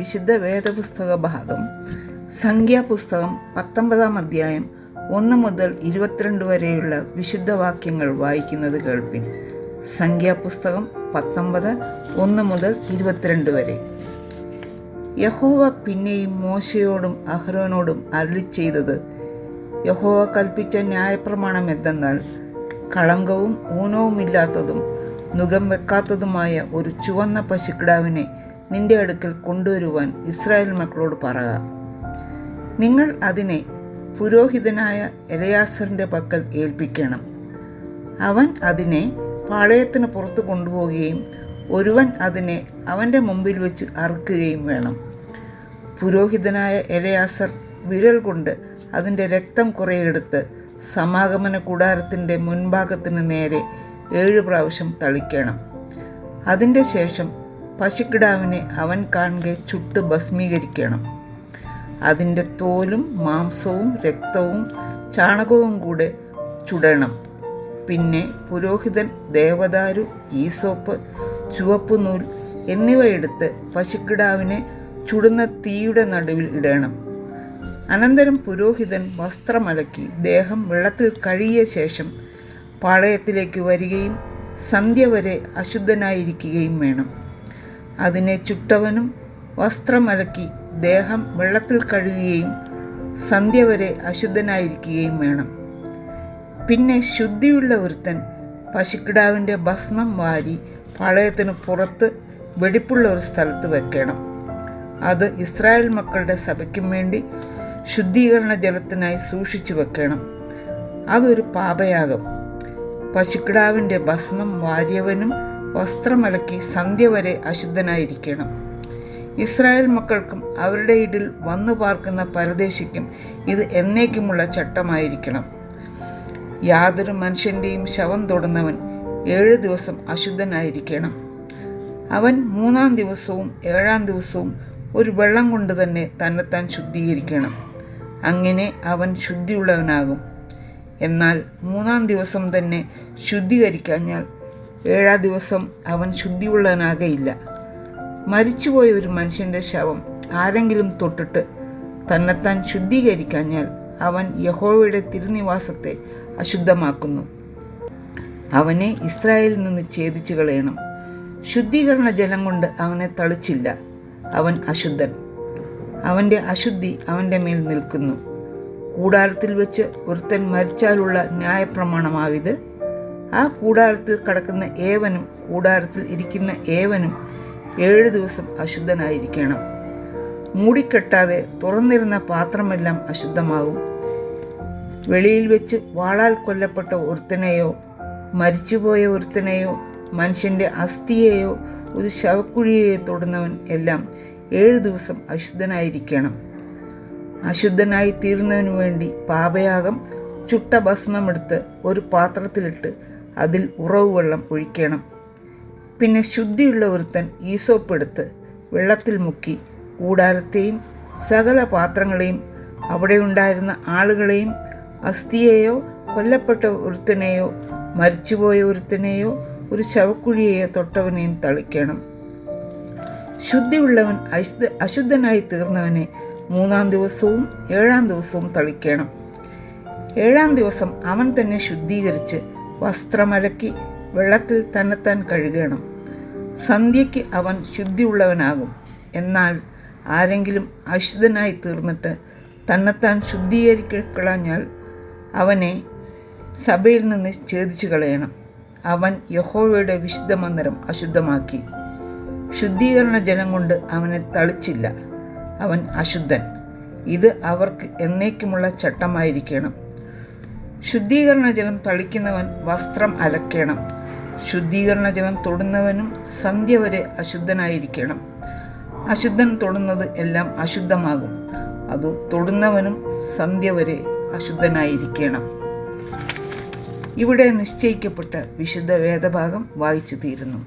വിശുദ്ധ വേദപുസ്തക ഭാഗം സംഖ്യാപുസ്തകം 19-ാം അധ്യായം 1 മുതൽ 22 വരെയുള്ള വിശുദ്ധ വാക്യങ്ങൾ വായിക്കുന്നത് കേൾപ്പിൻ. സംഖ്യാപുസ്തകം 19 1 മുതൽ 22 വരെ. യഹോവ പിന്നെയും മോശയോടും അഹ്റോനോടും അരുളിച്ചെയ്തത്, യഹോവ കൽപ്പിച്ച ന്യായപ്രമാണം എന്തെന്നാൽ, കളങ്കവും ഊനവുമില്ലാത്തതും നുകം വെക്കാത്തതുമായ ഒരു ചുവന്ന പശുക്കിടാവിനെ നിന്റെ അടുക്കൽ കൊണ്ടുവരുവാൻ ഇസ്രായേൽ മക്കളോട് പറക. നിങ്ങൾ അതിനെ പുരോഹിതനായ എലയാസറിൻ്റെ പക്കൽ ഏൽപ്പിക്കണം. അവൻ അതിനെ പാളയത്തിന് പുറത്തു കൊണ്ടുപോവുകയും ഒരുവൻ അതിനെ അവൻ്റെ മുമ്പിൽ വെച്ച് അറുക്കുകയും വേണം. പുരോഹിതനായ എലയാസർ വിരൽ കൊണ്ട് അതിൻ്റെ രക്തം കുറേ എടുത്ത് സമാഗമന കൂടാരത്തിൻ്റെ മുൻഭാഗത്തിന് നേരെ 7 പ്രാവശ്യം തളിക്കണം. അതിൻ്റെ ശേഷം പശുക്കിടാവിനെ അവൻ കാണുക ചുട്ട് ഭസ്മീകരിക്കണം. അതിൻ്റെ തോലും മാംസവും രക്തവും ചാണകവും കൂടെ ചുടണം. പിന്നെ പുരോഹിതൻ ദേവദാരു, ഈസോപ്പ്, ചുവപ്പുനൂൽ എന്നിവ എടുത്ത് പശുക്കിടാവിനെ ചുടുന്ന തീയുടെ നടുവിൽ ഇടണം. അനന്തരം പുരോഹിതൻ വസ്ത്രമലക്കി ദേഹം വെള്ളത്തിൽ കഴുകിയ ശേഷം പാളയത്തിലേക്ക് വരികയും സന്ധ്യ വരെ അശുദ്ധനായിരിക്കുകയും വേണം. അതിനെ ചുട്ടവനും വസ്ത്രമലക്കി ദേഹം വെള്ളത്തിൽ കഴുകുകയും സന്ധ്യ വരെ അശുദ്ധനായിരിക്കുകയും വേണം. പിന്നെ ശുദ്ധിയുള്ള ഒരുത്തൻ പശുക്കിടാവിൻ്റെ ഭസ്മം വാരി പാളയത്തിന് പുറത്ത് വെടിപ്പുള്ള ഒരു സ്ഥലത്ത് വെക്കണം. അത് ഇസ്രായേൽ മക്കളുടെ സഭയ്ക്കും വേണ്ടി ശുദ്ധീകരണ ജലത്തിനായി സൂക്ഷിച്ചു വെക്കണം. അതൊരു പാപയാഗം. പശുക്കിടാവിൻ്റെ ഭസ്മം വാരിയവനും വസ്ത്രമലക്കി സന്ധ്യ വരെ അശുദ്ധനായിരിക്കണം. ഇസ്രായേൽ മക്കൾക്കും അവരുടെ ഇടയിൽ വന്നു പാർക്കുന്ന പരദേശിക്കും ഇത് എന്നേക്കുമുള്ള ചട്ടമായിരിക്കണം. യാതൊരു മനുഷ്യൻ്റെയും ശവം തൊടുന്നവൻ 7 ദിവസം അശുദ്ധനായിരിക്കണം. അവൻ 3-ാം ദിവസവും 7-ാം ദിവസവും ഒരു വെള്ളം കൊണ്ട് തന്നെ തന്നെത്താൻ ശുദ്ധീകരിക്കണം. അങ്ങനെ അവൻ ശുദ്ധിയുള്ളവനാകും. എന്നാൽ 3-ാം ദിവസം തന്നെ ശുദ്ധീകരിക്കാഞ്ഞാൽ 7-ാം ദിവസം അവൻ ശുദ്ധിയുള്ളവനാകയില്ല. മരിച്ചുപോയ ഒരു മനുഷ്യൻ്റെ ശവം ആരെങ്കിലും തൊട്ടിട്ട് തന്നെത്താൻ ശുദ്ധീകരിക്കാഞ്ഞാൽ അവൻ യഹോവയുടെ തിരുനിവാസത്തെ അശുദ്ധമാക്കുന്നു. അവനെ ഇസ്രായേലിൽ നിന്ന് ഛേദിച്ചു കളയണം. ശുദ്ധീകരണ ജലം കൊണ്ട് അവനെ തളിച്ചില്ല. അവൻ അശുദ്ധൻ. അവൻ്റെ അശുദ്ധി അവൻ്റെ മേൽ നിൽക്കുന്നു. കൂടാരത്തിൽ വെച്ച് ഒരുത്തൻ മരിച്ചാലുള്ള ന്യായപ്രമാണമാവിത്. ആ കൂടാരത്തിൽ കിടക്കുന്ന ഏവനും കൂടാരത്തിൽ ഇരിക്കുന്ന ഏവനും 7 ദിവസം അശുദ്ധനായിരിക്കണം. മൂടിക്കെട്ടാതെ തുറന്നിരുന്ന പാത്രമെല്ലാം അശുദ്ധമാകും. വെളിയിൽ വെച്ച് വാളാൽ കൊല്ലപ്പെട്ട ഒരുത്തനെയോ മരിച്ചുപോയ ഒരുത്തനെയോ മനുഷ്യൻ്റെ അസ്ഥിയെയോ ഒരു ശവക്കുഴിയെയോ തൊടുന്നവൻ എല്ലാം 7 ദിവസം അശുദ്ധനായിരിക്കണം. അശുദ്ധനായി തീരുന്നതിനു വേണ്ടി പാപയാഗം ചുട്ട ഭസ്മമെടുത്ത് ഒരു പാത്രത്തിലിട്ട് അതിൽ ഉറവ് വെള്ളം ഒഴിക്കണം. പിന്നെ ശുദ്ധിയുള്ള ഒരുത്തൻ ഈസോപ്പെടുത്ത് വെള്ളത്തിൽ മുക്കി കൂടാരത്തെയും സകല പാത്രങ്ങളെയും അവിടെ ഉണ്ടായിരുന്ന ആളുകളെയും അസ്ഥിയെയോ കൊല്ലപ്പെട്ട ഒരുത്തനെയോ മരിച്ചുപോയ ഒരുത്തനെയോ ഒരു ശവക്കുഴിയെയോ തൊട്ടവനെയും തളിക്കണം. ശുദ്ധിയുള്ളവൻ അശുദ്ധനായി തീർന്നവനെ 3-ാം ദിവസവും 7-ാം ദിവസവും തളിക്കണം. 7-ാം ദിവസം അവൻ തന്നെ ശുദ്ധീകരിച്ച് വസ്ത്രമലക്കി വെള്ളത്തിൽ തന്നെത്താൻ കഴുകണം. സന്ധ്യയ്ക്ക് അവൻ ശുദ്ധിയുള്ളവനാകും. എന്നാൽ ആരെങ്കിലും അശുദ്ധനായി തീർന്നിട്ട് തന്നെത്താൻ ശുദ്ധീകരിക്കളഞ്ഞാൽ അവനെ സഭയിൽ നിന്ന് ഛേദിച്ചു കളയണം. അവൻ യഹോവയുടെ വിശുദ്ധ മന്ദിരം അശുദ്ധമാക്കി. ശുദ്ധീകരണ ജലം കൊണ്ട് അവനെ തളിച്ചില്ല. അവൻ അശുദ്ധൻ. ഇത് അവർക്ക് എന്നേക്കുമുള്ള ചട്ടമായിരിക്കണം. ശുദ്ധീകരണ ജലം തളിക്കുന്നവൻ വസ്ത്രം അലക്കണം. ശുദ്ധീകരണ ജലം തൊടുന്നവനും സന്ധ്യ വരെ അശുദ്ധനായിരിക്കണം. അശുദ്ധൻ തൊടുന്നത് എല്ലാം അശുദ്ധമാകും. അത് തൊടുന്നവനും സന്ധ്യ വരെ അശുദ്ധനായിരിക്കണം. ഇവിടെ നിശ്ചയിക്കപ്പെട്ട വിശുദ്ധ വേദഭാഗം വായിച്ചു തീരുന്നു.